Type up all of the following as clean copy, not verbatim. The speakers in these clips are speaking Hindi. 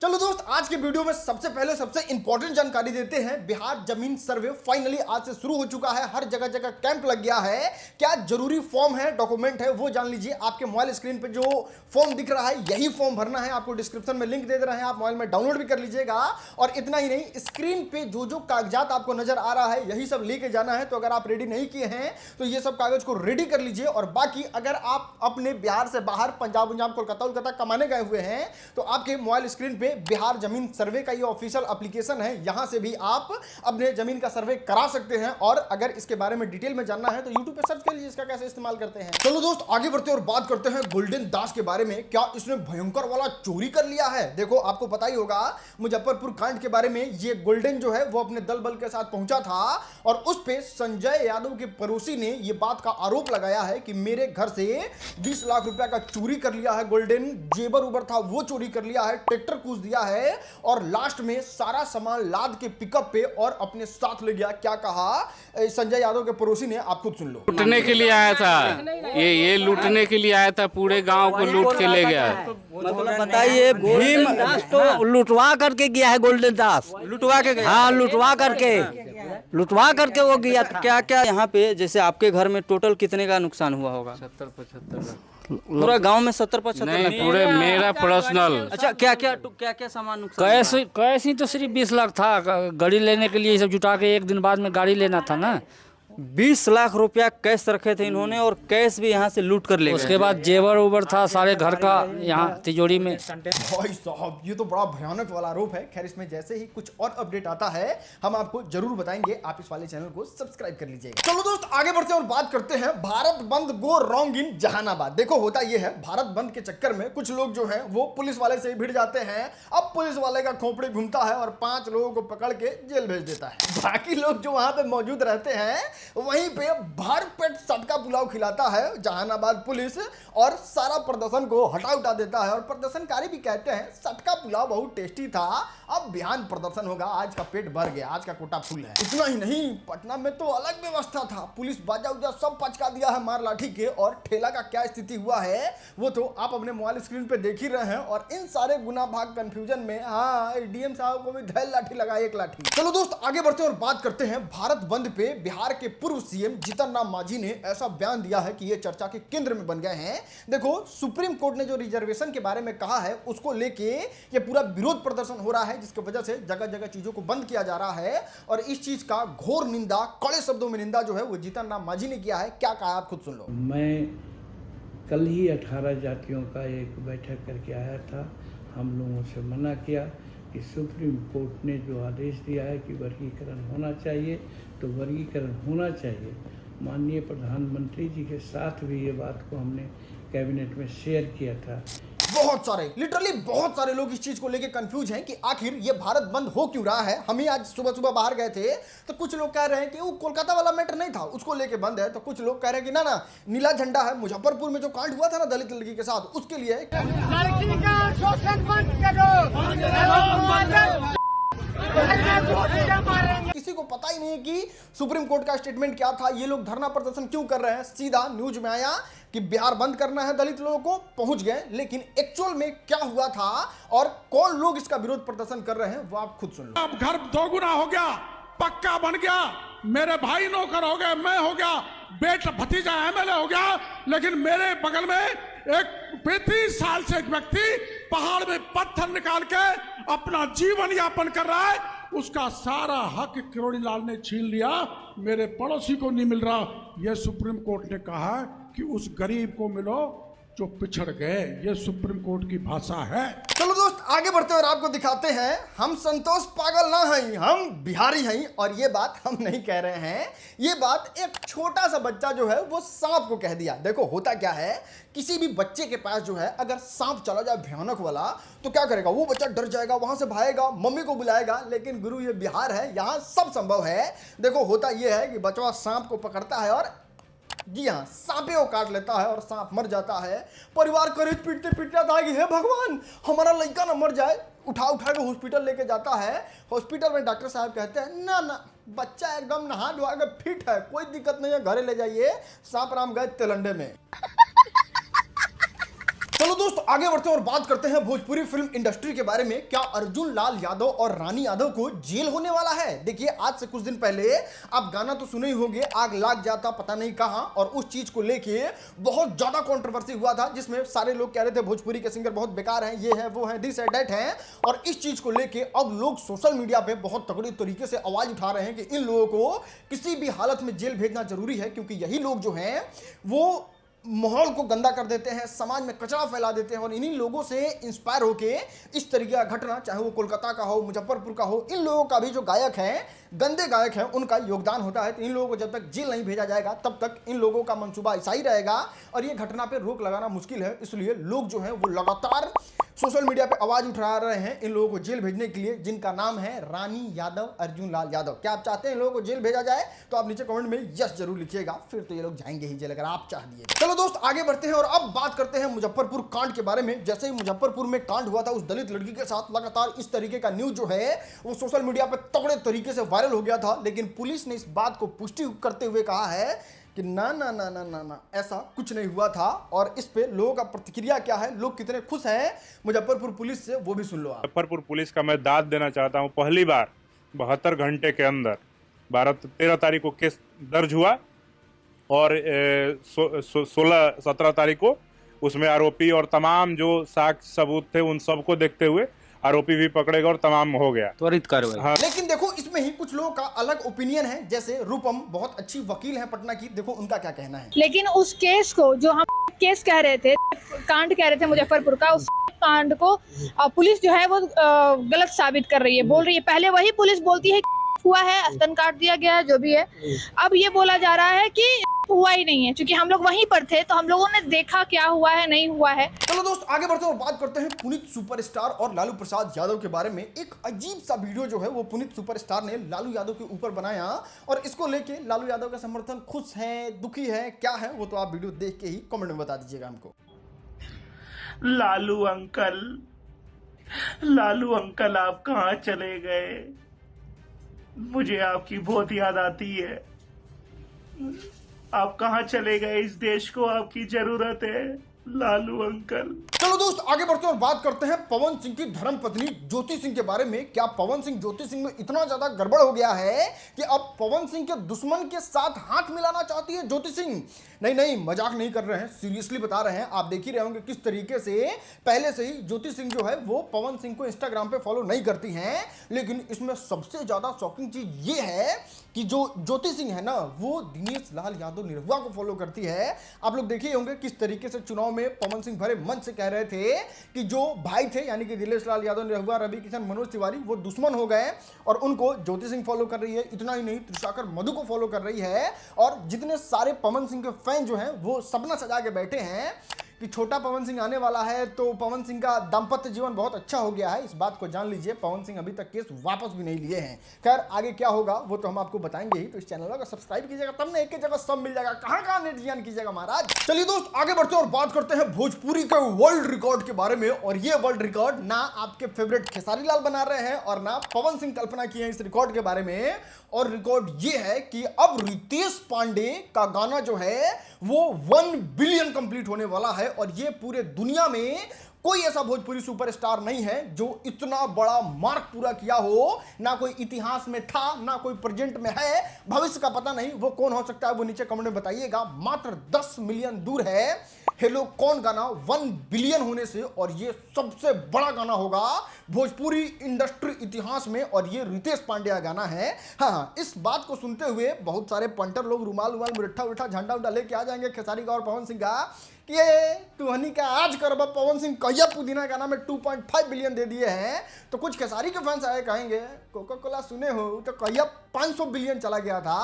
चलो दोस्त, आज के वीडियो में सबसे पहले सबसे इंपॉर्टेंट जानकारी देते हैं। बिहार जमीन सर्वे फाइनली आज से शुरू हो चुका है। हर जगह जगह कैंप लग गया है। क्या जरूरी फॉर्म है, डॉक्यूमेंट है, वो जान लीजिए। आपके मोबाइल स्क्रीन पे जो फॉर्म दिख रहा है यही फॉर्म भरना है। आपको डिस्क्रिप्शन में लिंक दे रहे हैं, आप मोबाइल में डाउनलोड भी कर लीजिएगा। और इतना ही नहीं, स्क्रीन पे जो जो कागजात आपको नजर आ रहा है यही सब लेके जाना है। तो अगर आप रेडी नहीं किए हैं तो ये सब कागज को रेडी कर लीजिए। और बाकी अगर आप अपने बिहार से बाहर पंजाब कोलकाता कमाने गए हुए हैं तो आपके मोबाइल स्क्रीन पे बिहार जमीन सर्वे का ये ऑफिशियल एप्लीकेशन है। यहां से भी आप अपने जमीन का सर्वे करा सकते हैं। और अगर इसके बारे में डिटेल में जानना है तो YouTube पे सर्च कर लीजिए इसका कैसे इस्तेमाल करते हैं। चलो दोस्त, आगे बढ़ते हैं और बात करते हैं गोल्डन दास के बारे में। क्या इसने भयंकर वाला चोरी कर लिया है? देखो, आपको पता ही होगा मुजफ्फरपुर कांड के बारे में। ये गोल्डन जो है वो अपने दल बल के साथ पहुंचा था और उस पे संजय यादव के पड़ोसी ने ये बात का आरोप लगाया है कि मेरे घर से 20 लाख रुपया का चोरी कर लिया है गोल्डन। जेबर उबर था वो चोरी कर लिया है, ट्रैक्टर कूद दिया है और लास्ट में सारा सामान लाद के पिकअप पे और अपने साथ ले गया। क्या कहा संजय यादव के पड़ोसी ने, आप खुद सुन लो। लूटने के लिए आया था, ये लूटने के लिए आया था, पूरे गांव को लूट के ले गया। मतलब बताइए, भीम दास तो लुटवा करके गया है। गोल्डन दास लुटवा के गया, हाँ लुटवा करके वो गया। क्या क्या यहाँ पे जैसे आपके घर में टोटल कितने का नुकसान हुआ होगा? 70-75 पूरा गांव में 70-75 नहीं, पूरे मेरा पर्सनल। अच्छा, क्या क्या सामान नुकसान? कैश ही तो सिर्फ 20 लाख था। गाड़ी लेने के लिए सब जुटा के एक दिन बाद में गाड़ी लेना था ना। 20 लाख रुपया कैश रखे थे इन्होंने और कैश भी यहाँ से लूट कर ले गए। उसके बाद जेवर उबर था सारे घर का यहाँ तिजोरी में। भाई साहब, ये तो बड़ा भयानक वाला आरोप है। खैर, इसमें जैसे ही कुछ और अपडेट आता है हम आपको जरूर बताएंगे। आप इस वाले चैनल को सब्सक्राइब कर लीजिएगा। चलो दोस्त, आगे बढ़ते हैं और बात करते हैं भारत बंद गो रॉन्ग इन जहानाबाद। देखो, होता यह है, भारत बंद के चक्कर में कुछ लोग जो है वो पुलिस वाले से भिड़ जाते हैं। अब पुलिस वाले का खोपड़ी घूमता है और 5 लोगों को पकड़ के जेल भेज देता है। बाकी लोग जो वहां पे मौजूद रहते हैं वहीं पे भर पेट सटका पुलाव खिलाता है जहानाबाद पुलिस और सारा प्रदर्शन को हटा देता है। और प्रदर्शनकारी भी कहते हैं सटका पुलाव बहुत टेस्टी था, अब बिहान प्रदर्शन होगा, आज का पेट भर गया, आज का कोटा फुल है। इतना ही नहीं, पटना में तो अलग व्यवस्था था। पुलिस बाजा उजा सब पचका दिया है मार लाठी के। और ठेला का क्या स्थिति हुआ है वो तो आप अपने मोबाइल स्क्रीन पे देख ही रहे हैं। और इन सारे गुना भाग कंफ्यूजन में हाँ, डीएम साहब को भी धैल लाठी लगा, एक लाठी। चलो दोस्त, आगे बढ़ते हैं और बात करते हैं भारत बंद पे। बिहार के पूर्व सीएम जीतन राम मांझी ने ऐसा बयान दिया है कि ये चर्चा के केंद्र में बन गए हैं। देखो, सुप्रीम कोर्ट ने जो रिजर्वेशन के बारे में कहा है उसको लेके ये पूरा विरोध प्रदर्शन हो रहा है, जिसकी वजह से जगह जगह चीजों को बंद किया जा रहा है। और इस चीज का घोर निंदा, कड़े शब्दों में निंदा जो है वो जीतन राम मांझी ने किया है। क्या कहा आप खुद सुन लो। मैं कल ही 18 जातियों का एक बैठक करके आया था। हम लोगों से मना किया कि सुप्रीम कोर्ट ने जो आदेश दिया है कि वर्गीकरण होना चाहिए तो वर्गीकरण होना चाहिए। माननीय प्रधानमंत्री जी के साथ भी ये बात को हमने कैबिनेट में शेयर किया था। बहुत सारे, लिटरली बहुत सारे लोग इस चीज को लेके कंफ्यूज हैं कि आखिर ये भारत बंद हो क्यों रहा है। हम ही आज सुबह सुबह बाहर गए थे तो कुछ लोग कह रहे हैं कि वो कोलकाता वाला मैटर नहीं था, उसको लेके बंद है। तो कुछ लोग कह रहे हैं कि ना नीला झंडा है, मुजफ्फरपुर में जो कांड हुआ था ना दलित लड़की के साथ, उसके लिए लड़की का शोषण बंद करो। किसी को पता ही नहीं कि सुप्रीम कोर्ट का स्टेटमेंट क्या था, ये लोग धरना प्रदर्शन क्यों कर रहे हैं। सीधा न्यूज में आया कि बिहार बंद करना है, दलित लोगों को पहुंच गए। लेकिन एक्चुअल में क्या हुआ था और कौन लोग इसका विरोध प्रदर्शन कर रहे हैं वो आप खुद सुन लो। अब घर दोगुना हो गया, पक्का बन गया, मेरे भाई नौकर हो गए, मैं हो गया, बेटा भतीजा एमएलए हो गया। लेकिन मेरे बगल में एक 35 साल से एक व्यक्ति पहाड़ में पत्थर निकाल के अपना जीवन यापन कर रहा है, उसका सारा हक किरोड़ी लाल ने छीन लिया, मेरे पड़ोसी को नहीं मिल रहा। यह सुप्रीम कोर्ट ने कहा कि उस गरीब को मिलो जो पिछड़ गए। ये सुप्रीम कोर्ट की भाषा है। चलो दोस्त, आगे बढ़ते और आपको दिखाते हैं हम संतोष पागल ना हैं, हम बिहारी हैं। और ये बात हम नहीं कह रहे हैं, ये बात एक छोटा सा बच्चा जो है वो सांप को कह दिया। देखो, होता क्या है, किसी भी बच्चे के पास जो है अगर सांप चला जाए भयानक वाला तो क्या करेगा, वो बच्चा डर जाएगा, वहां से भागेगा, मम्मी को बुलाएगा। लेकिन गुरु, ये बिहार है, यहाँ सब संभव है। देखो, होता यह है कि बचवा सांप को पकड़ता है और जी हाँ, सांपे को काट लेता है और सांप मर जाता है। परिवार करीब पीटते पीटता था कि हे भगवान हमारा लड़का ना मर जाए। उठा के हॉस्पिटल लेके जाता है। हॉस्पिटल में डॉक्टर साहब कहते हैं ना बच्चा एकदम नहा धोआ के फिट है, कोई दिक्कत नहीं है, घरे ले जाइए। सांप राम गए तेलंडे में। चलो दोस्त आगे बढ़ते हैं और बात करते हैं भोजपुरी फिल्म इंडस्ट्री के बारे में। क्या अर्जुन लाल यादव और रानी यादव को जेल होने वाला है? देखिए आज से कुछ दिन पहले आप गाना तो सुने ही होंगे, आग लाग जाता पता नहीं कहां, और उस चीज को लेके बहुत ज्यादा कंट्रोवर्सी हुआ था, जिसमें सारे लोग कह रहे थे भोजपुरी के सिंगर बहुत बेकार हैं, ये है वो है, दिस है दैट है। और इस चीज को लेके अब लोग सोशल मीडिया पे बहुत तगड़ी तरीके से आवाज उठा रहे हैं कि इन लोगों को किसी भी हालत में जेल भेजना जरूरी है, क्योंकि यही लोग जो हैं वो माहौल को गंदा कर देते हैं, समाज में कचरा फैला देते हैं। और इन्हीं लोगों से इंस्पायर होके इस तरीके का घटना, चाहे वो कोलकाता का हो, मुजफ्फरपुर का हो, इन लोगों का भी जो गायक हैं, गंदे गायक हैं, उनका योगदान होता है। तो इन लोगों को जब तक जेल नहीं भेजा जाएगा तब तक इन लोगों का मंसूबा ऐसा ही रहेगा और ये घटना पे रोक लगाना मुश्किल है। इसलिए लोग जो हैं वो लगातार सोशल मीडिया पे आवाज उठा रहे हैं इन लोगों को जेल भेजने के लिए, जिनका नाम है रानी यादव, अर्जुन लाल यादव। क्या आप चाहते हैं इन लोगों को जेल भेजा जाए? तो आप नीचे कमेंट में यस जरूर लिखिएगा, फिर तो ये लोग जाएंगे ही जेल अगर आप चाह दिए। चलो दोस्त आगे बढ़ते हैं और अब बात करते हैं मुजफ्फरपुर कांड के बारे में। जैसे ही मुजफ्फरपुर में कांड हुआ था उस दलित लड़की के साथ, लगातार इस तरीके का न्यूज जो है वो सोशल मीडिया पर तगड़े तरीके से वायरल हो गया था, लेकिन पुलिस ने इस बात को पुष्टि करते हुए कहा है कि ना ना ना ना ना ना ऐसा कुछ नहीं हुआ था। और इस पे लोगों का प्रतिक्रिया क्या है, लोग कितने खुश हैं मुजफ्फरपुर पुलिस से, वो भी सुन लो आप। मुजफ्फरपुर पुलिस का मैं दाद देना चाहता हूं। पहली बार 72 घंटे के अंदर 13 तारीख को केस दर्ज हुआ और 16-17 तारीख को उसमें आरोपी और तमाम जो साक्ष्य सबूत थे उन सबको देखते हुए आरोपी भी पकड़े गए और तमाम हो गया त्वरित कार्रवाई। हाँ। लेकिन देखो इसमें ही कुछ लोगों का अलग ओपिनियन है, जैसे रूपम बहुत अच्छी वकील है पटना की, देखो उनका क्या कहना है। लेकिन उस केस को जो हम केस कह रहे थे, कांड कह रहे थे मुजफ्फरपुर का, उस कांड को पुलिस जो है वो गलत साबित कर रही है, बोल रही है। पहले वही पुलिस बोलती है हुआ है, स्तन काट दिया गया है, जो भी है। अब ये बोला जा रहा है कि हुआ ही नहीं है, क्योंकि हम लोग वहीं पर थे तो हम लोगों ने देखा क्या हुआ है नहीं हुआ है। चलो दोस्त आगे बढ़ते हैं और बात करते हैं पुनीत सुपरस्टार और लालू प्रसाद यादव के बारे में। एक अजीब सा वीडियो जो है वो पुनीत सुपरस्टार ने लालू यादव के ऊपर बनाया और इसको लेके लालू यादव का समर्थन खुश है, दुखी है, क्या है वो तो आप वीडियो देख के ही कमेंट में बता दीजिएगा हमको। लालू अंकल आप कहाँ चले गए? मुझे आपकी बहुत याद आती है। आप कहाँ चले गए? इस देश को आपकी जरूरत है लालू अंकल। चलो दोस्त आगे बढ़ते हैं और बात करते हैं पवन सिंह की धर्मपत्नी ज्योति सिंह के बारे में। क्या पवन सिंह ज्योति सिंह में इतना ज्यादा गड़बड़ हो गया है कि अब पवन सिंह के दुश्मन के साथ हाथ मिलाना चाहती है ज्योति सिंह? नहीं मजाक नहीं कर रहे हैं, सीरियसली बता रहे हैं। आप देख ही रहे होंगे किस तरीके से पहले से ही ज्योति सिंह जो है वो पवन सिंह को इंस्टाग्राम पे फॉलो नहीं करती हैं, लेकिन इसमें सबसे ज्यादा शॉकिंग चीज ये है कि जो ज्योति सिंह है ना वो दिनेश लाल यादव निरहुआ को फॉलो करती है। आप लोग देखे होंगे किस तरीके से चुनाव में पवन सिंह भरे मन से कह रहे थे कि जो भाई थे यानी कि दिनेश लाल यादव निरहुआ, रवि किशन, मनोज तिवारी, वो दुश्मन हो गए और उनको ज्योति सिंह फॉलो कर रही है। इतना ही नहीं, त्रिशाकर मधु को फॉलो कर रही है और जितने सारे पवन सिंह के फैन जो हैं वो सपना सजा के बैठे हैं कि छोटा पवन सिंह आने वाला है तो पवन सिंह का दाम्पत्य जीवन बहुत अच्छा हो गया है। इस बात को जान लीजिए, पवन सिंह अभी तक केस वापस भी नहीं लिए हैं। खैर आगे क्या होगा वो तो हम आपको बताएंगे ही, तो इस चैनल को सब्सक्राइब कीजिएगा, तब ना एक ही जगह सब मिल जाएगा। कहां नेट जियान कीजिएगा महाराज। चलिए दोस्त आगे बढ़ते हैं और बात करते हैं भोजपुरी के वर्ल्ड रिकॉर्ड के बारे में। और ये वर्ल्ड रिकॉर्ड ना आपके फेवरेट खेसारी लाल बना रहे हैं और ना पवन सिंह कल्पना की है इस रिकॉर्ड के बारे में। और रिकॉर्ड ये है कि अब रितेश पांडे का गाना जो है वो 1 बिलियन कंप्लीट होने वाला है और ये पूरे दुनिया में कोई ऐसा भोजपुरी सुपरस्टार नहीं है जो इतना बड़ा मार्क पूरा किया हो। ना कोई इतिहास में था, ना कोई प्रेजेंट में है, भविष्य का पता नहीं वो कौन हो सकता है, वो नीचे कमेंट में बताइएगा। मात्र 10 मिलियन दूर है हेलो कौन गाना 1 बिलियन होने से, और ये सबसे बड़ा गाना होगा भोजपुरी इंडस्ट्री इतिहास में और ये रितेश पांडे का गाना है। हाँ, इस बात को सुनते हुए बहुत सारे पंटर लोग रुमाल मुरट्ठा उठा झंडा उठा लेके आ जाएंगे खेसारी का और पवन सिंह का कि ये तुहनी का आज करब पवन सिंह कहिया पुदीना गाना में 2.5 बिलियन दे दिए हैं। तो कुछ खेसारी के फैंस आए कहेंगे कोका कोला सुने हो तो कहिया 500 बिलियन चला गया था।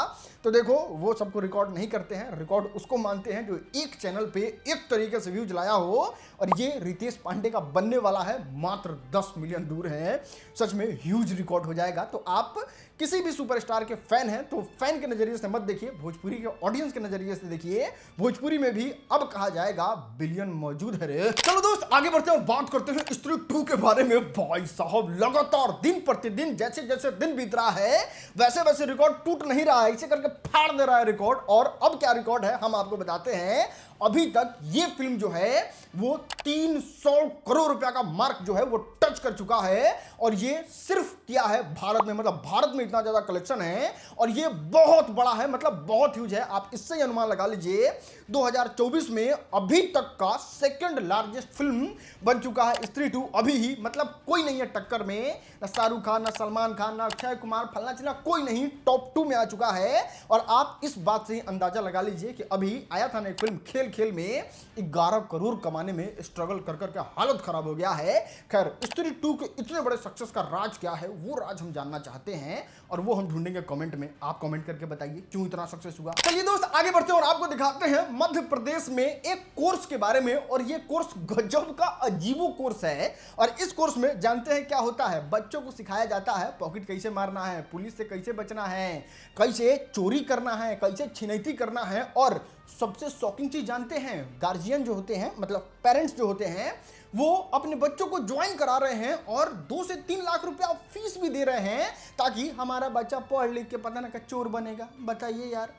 तो देखो वो सबको रिकॉर्ड नहीं करते हैं, रिकॉर्ड उसको मानते हैं जो एक चैनल पे एक तरीके से व्यूज लाया हो, और ये रितेश पांडे का बनने वाला है, मात्र 10 मिलियन दूर है। सच में ह्यूज रिकॉर्ड हो जाएगा। तो आप किसी भी सुपरस्टार के फैन हैं तो फैन के नजरिए से मत देखिए, भोजपुरी के ऑडियंस के नजरिए से देखिए। भोजपुरी में भी अब कहा जाएगा जाएगा बिलियन मौजूद है रे। चलो दोस्त आगे बढ़ते हैं और बात करते हैं स्त्री 2 के बारे में। भाई साहब लगातार दिन प्रतिदिन जैसे जैसे दिन बीत रहा है वैसे वैसे रिकॉर्ड टूट नहीं रहा है, इसे करके फाड़ दे रहा है रिकॉर्ड। और अब क्या रिकॉर्ड है हम आपको बताते हैं। अभी तक ये फिल्म जो है वो 300 करोड़ रुपया का मार्क जो है वो टच कर चुका है और ये सिर्फ किया है भारत में। मतलब भारत में इतना ज्यादा कलेक्शन है और ये बहुत बड़ा है, मतलब बहुत ह्यूज है। आप इससे ही अनुमान लगा लीजिए 2024 में अभी तक का सेकंड लार्जेस्ट फिल्म बन चुका है स्त्री 2 अभी ही। मतलब कोई नहीं है टक्कर में, ना शाहरुख खान, ना सलमान खान, ना अक्षय कुमार, फलना चिल्ला कोई नहीं, टॉप 2 में आ चुका है। और आप इस बात से ही अंदाजा लगा लीजिए कि अभी आया था ना एक फिल्म खेल खेल में 11 करोड़ कमाने में स्ट्रगल कर करके हालत खराब हो गया है। खैर स्त्री 2 के इतने बड़े सक्सेस का राज क्या है वो राज हम जानना चाहते हैं और वो हम ढूंढेंगे कमेंट में। आप कमेंट करके बताइए क्यों इतना सक्सेस हुआ। चलिए दोस्त आगे बढ़ते हैं और आपको दिखाते हैं मध्य प्रदेश में एक कोर्स के बारे में। और ये कोर्स गजब का अजीबो कोर्स है और इस कोर्स में जानते हैं क्या होता है। बच्चों को सिखाया जाता है पॉकेट कैसे मारना है, पुलिस से कैसे बचना है, कैसे चोरी करना है, कैसे छिनैती करना है। और सबसे शॉकिंग चीज जानते हैं, गार्जियन जो होते हैं मतलब पेरेंट्स जो होते हैं वो अपने बच्चों को ज्वाइन करा रहे हैं और 2 से 3 लाख रुपया फीस भी दे रहे हैं ताकि हमारा बच्चा पढ़ लिख के पता ना क्या चोर बनेगा। बताइए यार,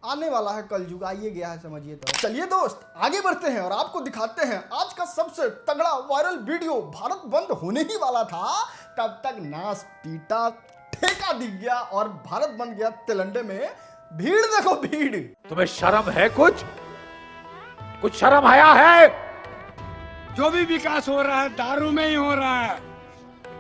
आने वाला है कलयुग, आइए गया है समझिए। तो चलिए दोस्त आगे बढ़ते हैं और आपको दिखाते हैं आज का सबसे तगड़ा वायरल वीडियो। भारत बंद होने ही वाला था तब तक नाश पीटा ठेका दिख गया और भारत बन गया तिलंडे में। भीड़ देखो भीड़। तुम्हें शर्म है? कुछ शर्म आया है? जो भी विकास हो रहा है दारू में ही हो रहा है।